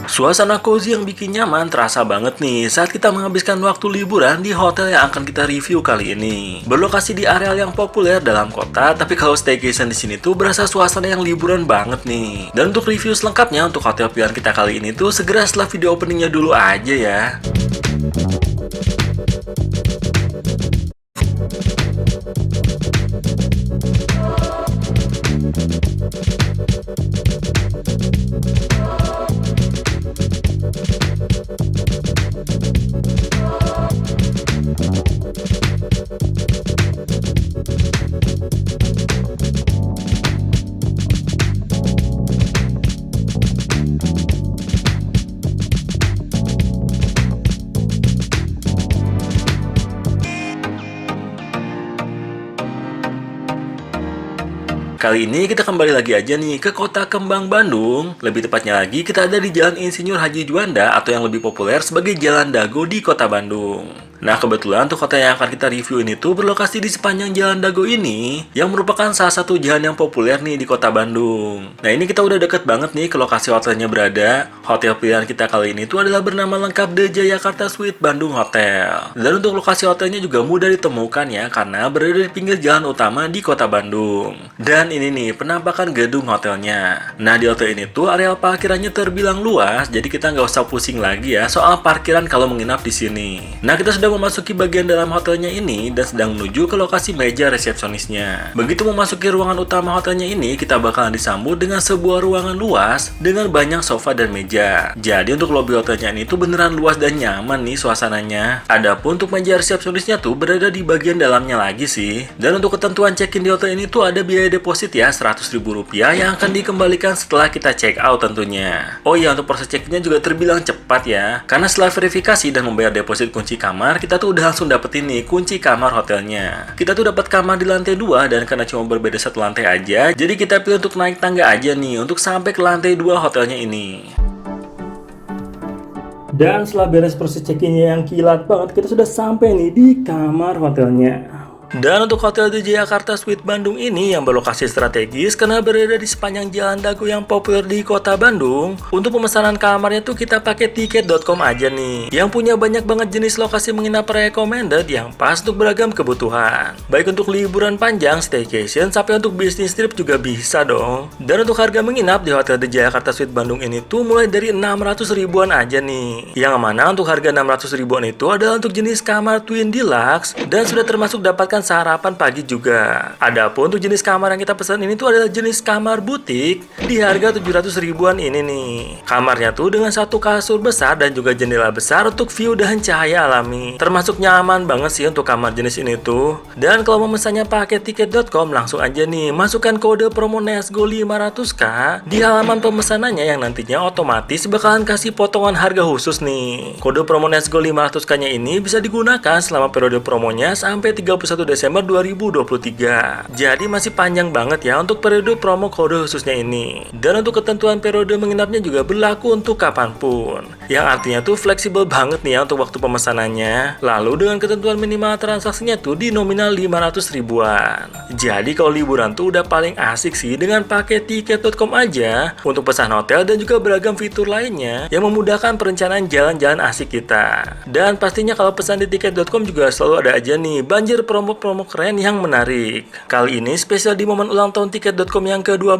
Suasana cozy yang bikin nyaman terasa banget nih saat kita menghabiskan waktu liburan di hotel yang akan kita review kali ini. Berlokasi di areal yang populer dalam kota, tapi kalau staycation di sini tuh berasa suasana yang liburan banget nih. Dan untuk review selengkapnya untuk hotel pilihan kita kali ini tuh segera setelah video openingnya dulu aja ya. Kali ini kita kembali lagi aja nih ke Kota Kembang, Bandung. Lebih tepatnya lagi kita ada di Jalan Insinyur Haji Juanda atau yang lebih populer sebagai Jalan Dago di Kota Bandung. Nah, kebetulan untuk hotel yang akan kita review ini tuh berlokasi di sepanjang Jalan Dago ini, yang merupakan salah satu jalan yang populer nih di Kota Bandung. Nah, ini kita udah deket banget nih ke lokasi hotelnya berada. Hotel pilihan kita kali ini tuh adalah bernama lengkap The Jayakarta Suite Bandung Hotel. Dan untuk lokasi hotelnya juga mudah ditemukan ya, karena berada di pinggir jalan utama di Kota Bandung. Dan ini nih penampakan gedung hotelnya. Nah, di hotel ini tuh areal parkirannya terbilang luas, jadi kita nggak usah pusing lagi ya soal parkiran kalau menginap di sini. Nah, kita sudah memasuki bagian dalam hotelnya ini dan sedang menuju ke lokasi meja resepsionisnya. Begitu memasuki ruangan utama hotelnya ini, kita bakalan disambut dengan sebuah ruangan luas dengan banyak sofa dan meja. Jadi untuk lobi hotelnya ini tuh beneran luas dan nyaman nih suasananya. Adapun untuk meja resepsionisnya tuh berada di bagian dalamnya lagi sih. Dan untuk ketentuan check-in di hotel ini tuh ada biaya deposit ya Rp100.000 yang akan dikembalikan setelah kita check out tentunya. Oh iya, untuk proses check-innya juga terbilang cepat ya, karena setelah verifikasi dan membayar deposit kunci kamar, kita tuh udah langsung dapetin nih kunci kamar hotelnya. Kita tuh dapat kamar di lantai 2 dan karena cuma berbeda satu lantai aja, jadi kita pilih untuk naik tangga aja nih untuk sampai ke lantai 2 hotelnya ini. Dan setelah beres proses check-innya yang kilat banget, kita sudah sampai nih di kamar hotelnya. Dan untuk Hotel The Jayakarta Suite Bandung ini yang berlokasi strategis karena berada di sepanjang Jalan Dago yang populer di Kota Bandung. Untuk pemesanan kamarnya tuh kita pakai tiket.com aja nih, yang punya banyak banget jenis lokasi menginap recommended yang pas untuk beragam kebutuhan. Baik untuk liburan panjang, staycation, sampai untuk bisnis trip juga bisa dong. Dan untuk harga menginap di Hotel The Jayakarta Suite Bandung ini tuh mulai dari 600 ribuan aja nih. Yang mana untuk harga 600 ribuan itu adalah untuk jenis kamar Twin Deluxe dan sudah termasuk dapatkan sarapan pagi juga. Adapun untuk jenis kamar yang kita pesan ini tuh adalah jenis kamar butik di harga 700 ribuan ini nih. Kamarnya tuh dengan satu kasur besar dan juga jendela besar untuk view dan cahaya alami. Termasuk nyaman banget sih untuk kamar jenis ini tuh. Dan kalau memesannya pakai tiket.com langsung anya nih masukkan kode promo NESGO 500k di halaman pemesanannya yang nantinya otomatis bakalan kasih potongan harga khusus nih. Kode promo NESGO 500k nya ini bisa digunakan selama periode promonya sampai 31 Desember 2023. Jadi masih panjang banget ya untuk periode promo kode khususnya ini. Dan untuk ketentuan periode menginapnya juga berlaku untuk kapanpun. Yang artinya tuh fleksibel banget nih ya untuk waktu pemesanannya. Lalu dengan ketentuan minimal transaksinya tuh di nominal 500 ribuan. Jadi kalau liburan tuh udah paling asik sih dengan pakai tiket.com aja untuk pesan hotel dan juga beragam fitur lainnya yang memudahkan perencanaan jalan-jalan asik kita. Dan pastinya kalau pesan di tiket.com juga selalu ada aja nih banjir promo keren yang menarik. Kali ini spesial di momen ulang tahun tiket.com yang ke-12,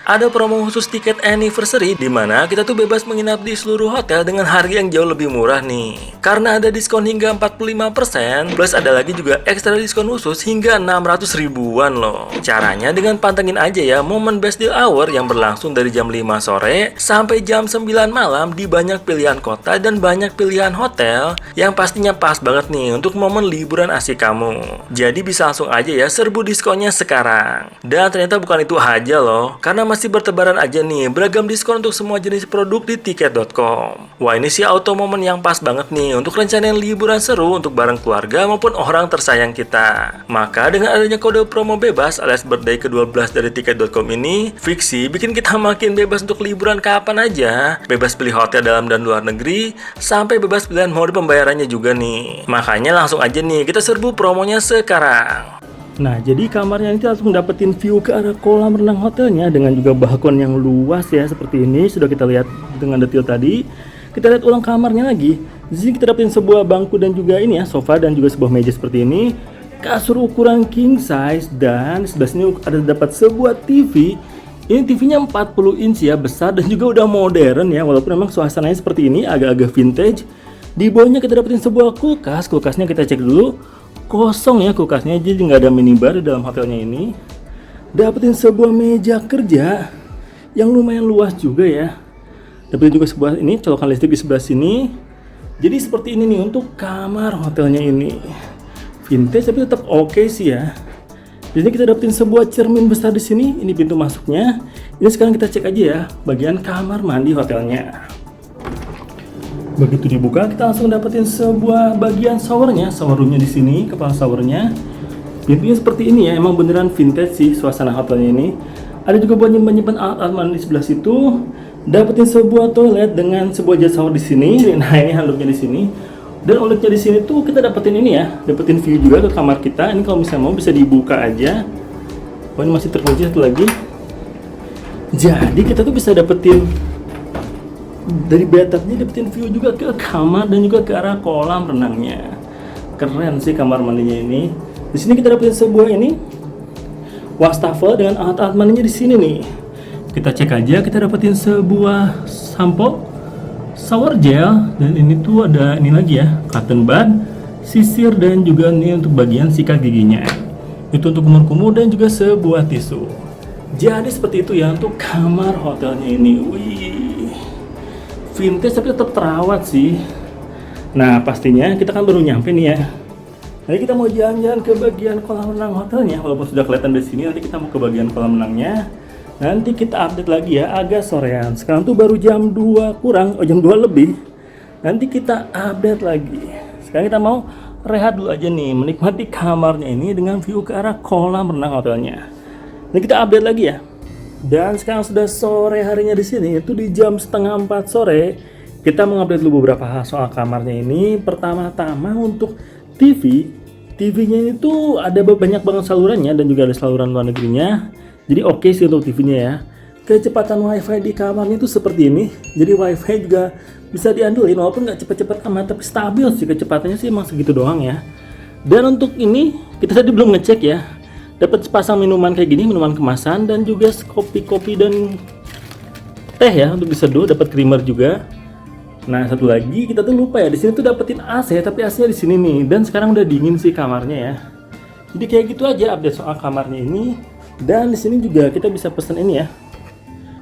ada promo khusus tiket anniversary di mana kita tuh bebas menginap di seluruh hotel dengan harga yang jauh lebih murah nih. Karena ada diskon hingga 45%, plus ada lagi juga ekstra diskon khusus hingga 600 ribuan loh. Caranya dengan pantengin aja ya momen best deal hour yang berlangsung dari jam 5 sore sampai jam 9 malam di banyak pilihan kota dan banyak pilihan hotel yang pastinya pas banget nih untuk momen liburan asik kamu. Jadi bisa langsung aja ya serbu diskonnya sekarang. Dan ternyata bukan itu aja loh, karena masih bertebaran aja nih beragam diskon untuk semua jenis produk di tiket.com. Wah, ini sih auto momen yang pas banget nih untuk rencanain liburan seru untuk bareng keluarga maupun orang tersayang kita. Maka dengan adanya kode promo bebas alias birthday ke-12 dari tiket.com ini, fiksi bikin kita makin bebas untuk liburan kapan aja. Bebas pilih hotel dalam dan luar negeri, sampai bebas pilihan mode pembayarannya juga nih. Makanya langsung aja nih kita serbu promonya sekarang. Nah, jadi kamarnya ini langsung dapetin view ke arah kolam renang hotelnya dengan juga balkon yang luas ya seperti ini. Sudah kita lihat dengan detail tadi. Kita lihat ulang kamarnya lagi. Di sini kita dapetin sebuah bangku dan juga ini ya sofa dan juga sebuah meja seperti ini. Kasur ukuran king size dan sebelah sini ada dapat sebuah TV. Ini TV-nya 40 inch ya, besar dan juga udah modern ya. Walaupun memang suasananya seperti ini agak-agak vintage. Di bawahnya kita dapetin sebuah kulkas. Kulkasnya kita cek dulu. Kosong ya kulkasnya, jadi nggak ada minibar di dalam hotelnya ini. Dapetin sebuah meja kerja yang lumayan luas juga ya. Dapetin juga sebuah ini colokan listrik di sebelah sini. Jadi seperti ini nih untuk kamar hotelnya ini. Vintage tapi tetap oke sih ya. Di sini kita dapetin sebuah cermin besar di sini. Ini pintu masuknya. Ini sekarang kita cek aja ya bagian kamar mandi hotelnya. Begitu dibuka, kita langsung dapetin sebuah bagian showernya, shower roomnya di sini, kepala showernya. Pintunya seperti ini ya, emang beneran vintage sih suasana hotelnya ini. Ada juga buat nyimpan alat-alat mandi di sebelah situ. Dapetin sebuah toilet dengan sebuah jet shower di sini. Nah ini handuknya di sini. Dan outletnya di sini tuh kita dapetin ini ya, dapetin view juga ke kamar kita. Ini kalau misalnya mau bisa dibuka aja. Oh ini masih terkunci satu lagi. Jadi kita tuh bisa dapetin dari bathtubnya, dapetin view juga ke kamar dan juga ke arah kolam renangnya. Keren sih kamar mandinya ini. Di sini kita dapetin sebuah ini wastafel dengan alat-alat mandinya di sini nih. Kita cek aja, kita dapetin sebuah sampo, shower gel, dan ini tuh ada ini lagi ya, cotton bud, sisir dan juga ini untuk bagian sikat giginya. Itu untuk kumur-kumur dan juga sebuah tisu. Jadi seperti itu ya untuk kamar hotelnya ini. Wih, vintage tapi tetap terawat sih. Nah pastinya kita kan baru nyampe nih ya. Nanti kita mau jalan-jalan ke bagian kolam renang hotelnya. Walaupun sudah kelihatan di sini, nanti kita mau ke bagian kolam renangnya. Nanti kita update lagi ya, agak sorean. Sekarang tuh baru jam 2 kurang, jam 2 lebih. Nanti kita update lagi. Sekarang kita mau rehat dulu aja nih, menikmati kamarnya ini dengan view ke arah kolam renang hotelnya. Nanti kita update lagi ya. Dan sekarang sudah sore harinya di sini, itu di jam setengah 4 sore. Kita mau update dulu beberapa hal soal kamarnya ini. Pertama-tama untuk TV-nya ini tuh ada banyak banget salurannya dan juga ada saluran luar negerinya. Jadi oke sih untuk TV-nya ya. Kecepatan WiFi di kamarnya itu seperti ini. Jadi WiFi juga bisa diandelin walaupun nggak cepet-cepet amat, tapi stabil sih kecepatannya sih emang segitu doang ya. Dan untuk ini kita tadi belum ngecek ya. Dapat sepasang minuman kayak gini, minuman kemasan dan juga kopi-kopi dan teh ya untuk diseduh, dapat creamer juga. Nah, satu lagi kita tuh lupa ya, di sini tuh dapetin AC, tapi AC-nya di sini nih. Dan sekarang udah dingin sih kamarnya ya. Jadi kayak gitu aja update soal kamarnya ini. Dan di sini juga kita bisa pesen ini ya.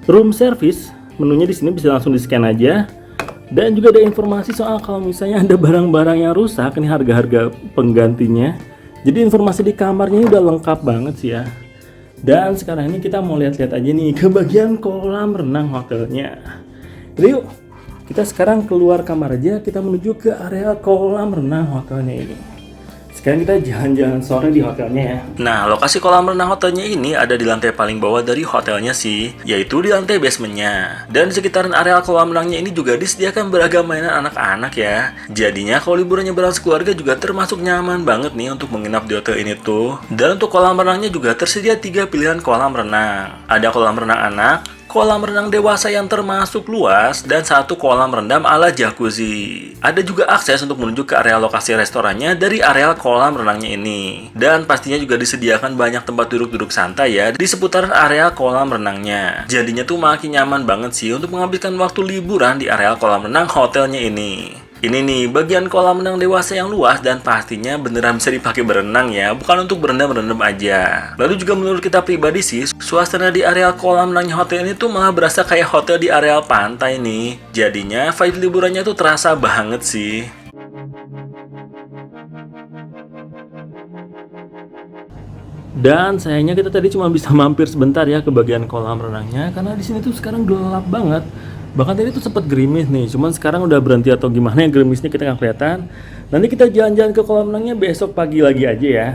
Room service, menunya di sini bisa langsung di-scan aja. Dan juga ada informasi soal kalau misalnya ada barang-barang yang rusak, ini harga-harga penggantinya. Jadi informasi di kamarnya ini udah lengkap banget sih ya. Dan sekarang ini kita mau lihat-lihat aja nih ke bagian kolam renang hotelnya. Jadi yuk, kita sekarang keluar kamar aja, kita menuju ke area kolam renang hotelnya ini. Sekarang kita jalan-jalan sore di hotelnya ya. Nah, lokasi kolam renang hotelnya ini ada di lantai paling bawah dari hotelnya sih, yaitu di lantai basementnya. Dan di sekitaran area kolam renangnya ini juga disediakan beragam mainan anak-anak ya. Jadinya kalau liburannya bareng keluarga juga termasuk nyaman banget nih untuk menginap di hotel ini tuh. Dan untuk kolam renangnya juga tersedia 3 pilihan kolam renang. Ada kolam renang anak, kolam renang dewasa yang termasuk luas, dan satu kolam rendam ala jacuzzi. Ada juga akses untuk menuju ke area lokasi restorannya dari area kolam renangnya ini. Dan pastinya juga disediakan banyak tempat duduk-duduk santai ya di seputaran area kolam renangnya. Jadinya tuh makin nyaman banget sih untuk menghabiskan waktu liburan di area kolam renang hotelnya ini. Ini nih bagian kolam renang dewasa yang luas dan pastinya beneran bisa dipakai berenang ya, bukan untuk berendam-berendam aja. Lalu juga menurut kita pribadi sih, suasana di area kolam renangnya hotel ini tuh malah berasa kayak hotel di area pantai nih. Jadinya vibe liburannya tuh terasa banget sih. Dan sayangnya kita tadi cuma bisa mampir sebentar ya ke bagian kolam renangnya karena di sini tuh sekarang gelap banget. Bahkan tadi tuh sempat gerimis nih, cuman sekarang udah berhenti atau gimana ya gerimisnya kita nggak kelihatan. Nanti kita jalan-jalan ke kolam renangnya besok pagi lagi aja ya.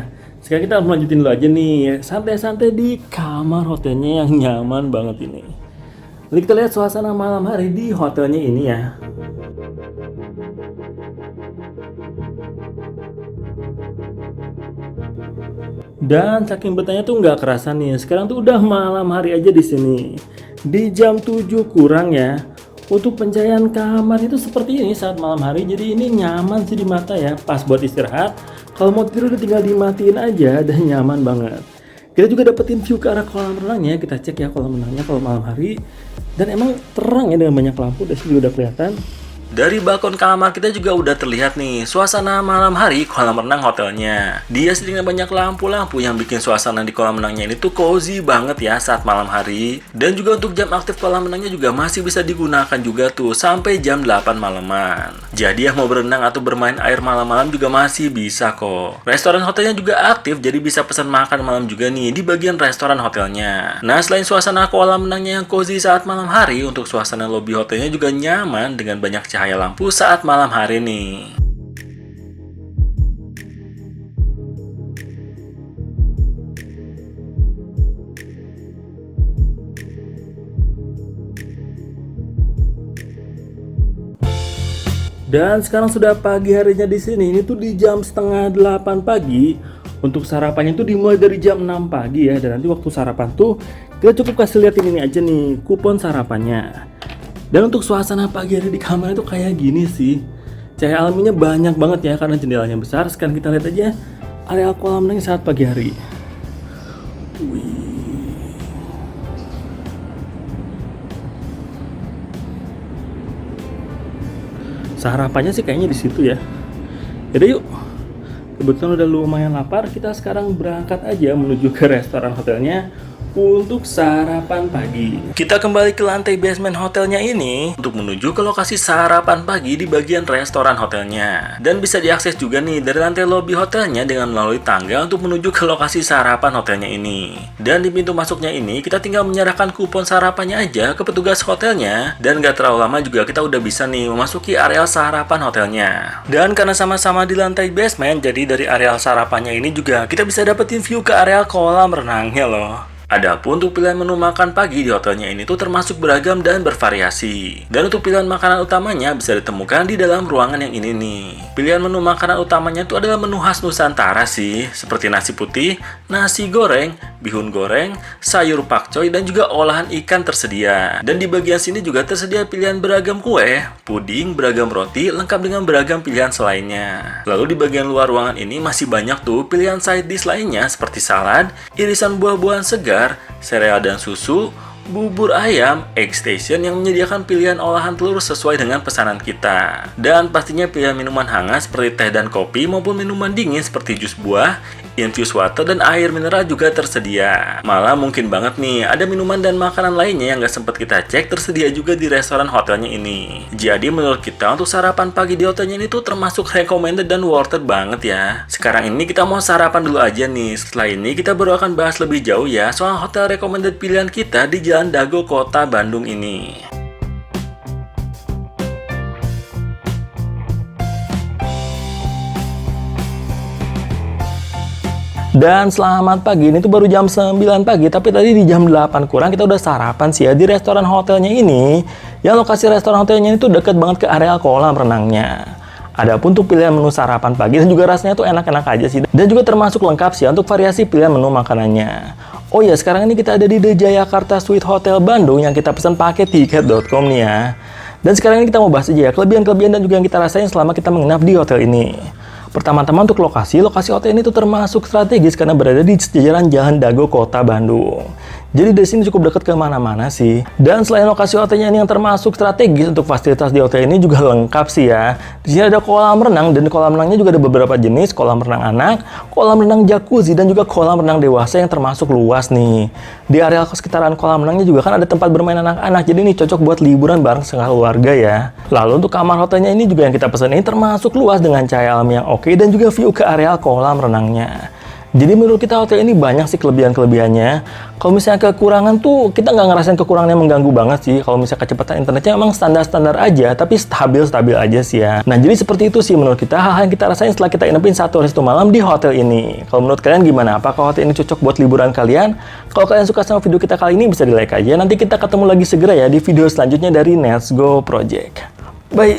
Sekarang kita lanjutin dulu aja nih, santai-santai di kamar hotelnya yang nyaman banget ini. Nanti kita lihat suasana malam hari di hotelnya ini ya. Dan saking betahnya tuh nggak kerasa nih, sekarang tuh udah malam hari aja di sini. Di jam 7 kurang ya. Untuk pencahayaan kamar itu seperti ini saat malam hari, jadi ini nyaman sih di mata ya, pas buat istirahat. Kalau mau tidur udah tinggal dimatiin aja dan nyaman banget. Kita juga dapetin view ke arah kolam renangnya, kita cek ya kolam renangnya kalau malam hari. Dan emang terang ya dengan banyak lampu, dari sini juga udah kelihatan. Dari balkon kamar kita juga udah terlihat nih suasana malam hari kolam renang hotelnya. Dia dengan banyak lampu-lampu yang bikin suasana di kolam renangnya ini tuh cozy banget ya saat malam hari. Dan juga untuk jam aktif kolam renangnya juga masih bisa digunakan juga tuh sampai jam 8 malaman. Jadi yang mau berenang atau bermain air malam-malam juga masih bisa kok. Restoran hotelnya juga aktif, jadi bisa pesan makan malam juga nih di bagian restoran hotelnya. Nah, selain suasana kolam renangnya yang cozy saat malam hari, untuk suasana lobi hotelnya juga nyaman dengan banyak cahaya lampu saat malam hari nih. Dan sekarang sudah pagi harinya di sini. Ini tuh di jam setengah 8 pagi. Untuk sarapannya tuh dimulai dari jam 6 pagi ya. Dan nanti waktu sarapan tuh kita cukup kasih lihat ini aja nih, kupon sarapannya. Dan untuk suasana pagi hari di kamar itu kayak gini sih. Cahaya alaminya banyak banget ya karena jendelanya besar. Sekarang kita lihat aja area kolam renang saat pagi hari. Wih. Sarapannya sih kayaknya di situ ya. Yaudah yuk. Kebetulan udah lumayan lapar, kita sekarang berangkat aja menuju ke restoran hotelnya untuk sarapan pagi. Kita kembali ke lantai basement hotelnya ini untuk menuju ke lokasi sarapan pagi di bagian restoran hotelnya. Dan bisa diakses juga nih dari lantai lobi hotelnya dengan melalui tangga untuk menuju ke lokasi sarapan hotelnya ini. Dan di pintu masuknya ini kita tinggal menyerahkan kupon sarapannya aja ke petugas hotelnya. Dan gak terlalu lama juga kita udah bisa nih memasuki areal sarapan hotelnya. Dan karena sama-sama di lantai basement, jadi dari areal sarapannya ini juga kita bisa dapetin view ke areal kolam renangnya loh. Adapun untuk pilihan menu makan pagi di hotelnya ini tuh termasuk beragam dan bervariasi. Dan untuk pilihan makanan utamanya bisa ditemukan di dalam ruangan yang ini nih. Pilihan menu makanan utamanya tuh adalah menu khas Nusantara sih, seperti nasi putih, nasi goreng, bihun goreng, sayur pakcoy, dan juga olahan ikan tersedia. Dan di bagian sini juga tersedia pilihan beragam kue, puding, beragam roti, lengkap dengan beragam pilihan selainnya. Lalu di bagian luar ruangan ini masih banyak tuh pilihan side dish lainnya seperti salad, irisan buah-buahan segar, sereal dan susu, bubur ayam, egg station yang menyediakan pilihan olahan telur sesuai dengan pesanan kita. Dan pastinya pilihan minuman hangat seperti teh dan kopi maupun minuman dingin seperti jus buah, infused water, dan air mineral juga tersedia. Malah mungkin banget nih ada minuman dan makanan lainnya yang gak sempat kita cek tersedia juga di restoran hotelnya ini. Jadi menurut kita untuk sarapan pagi di hotelnya ini tuh termasuk recommended dan worth it banget ya. Sekarang ini kita mau sarapan dulu aja nih. Setelah ini kita baru akan bahas lebih jauh ya soal hotel recommended pilihan kita di Jalan Dago, Kota Bandung ini. Dan selamat pagi, ini tuh baru jam 9 pagi, tapi tadi di jam 8 kurang kita udah sarapan sih ya di restoran hotelnya ini. Yang lokasi restoran hotelnya ini tuh deket banget ke area kolam renangnya. Adapun tuh pilihan menu sarapan pagi dan juga rasanya tuh enak-enak aja sih. Dan juga termasuk lengkap sih untuk variasi pilihan menu makanannya. Oh ya, sekarang ini kita ada di The Jayakarta Suite Hotel Bandung yang kita pesan pakai tiket.com nih ya. Dan sekarang ini kita mau bahas aja ya kelebihan-kelebihan dan juga yang kita rasain selama kita menginap di hotel ini. Pertama-tama untuk lokasi hotel ini tuh termasuk strategis karena berada di sejajaran Jalan Dago, Kota Bandung. Jadi dari sini cukup dekat ke mana-mana sih. Dan selain lokasi hotelnya ini yang termasuk strategis, untuk fasilitas di hotel ini juga lengkap sih ya. Di sini ada kolam renang, dan kolam renangnya juga ada beberapa jenis, kolam renang anak, kolam renang jacuzzi, dan juga kolam renang dewasa yang termasuk luas nih. Di area sekitaran kolam renangnya juga kan ada tempat bermain anak-anak, jadi ini cocok buat liburan bareng keluarga ya. Lalu untuk kamar hotelnya ini juga yang kita pesan ini termasuk luas dengan cahaya alam yang oke dan juga view ke area kolam renangnya. Jadi menurut kita hotel ini banyak sih kelebihan-kelebihannya. Kalau misalnya kekurangan tuh kita nggak ngerasain kekurangannya mengganggu banget sih. Kalau misalnya kecepatan internetnya memang standar-standar aja, tapi stabil-stabil aja sih ya. Nah jadi seperti itu sih menurut kita hal-hal yang kita rasain setelah kita inepin 1 hari 1 malam di hotel ini. Kalau menurut kalian gimana? Apakah hotel ini cocok buat liburan kalian? Kalau kalian suka sama video kita kali ini bisa di like aja. Nanti kita ketemu lagi segera ya di video selanjutnya dari Let's Go Project. Bye!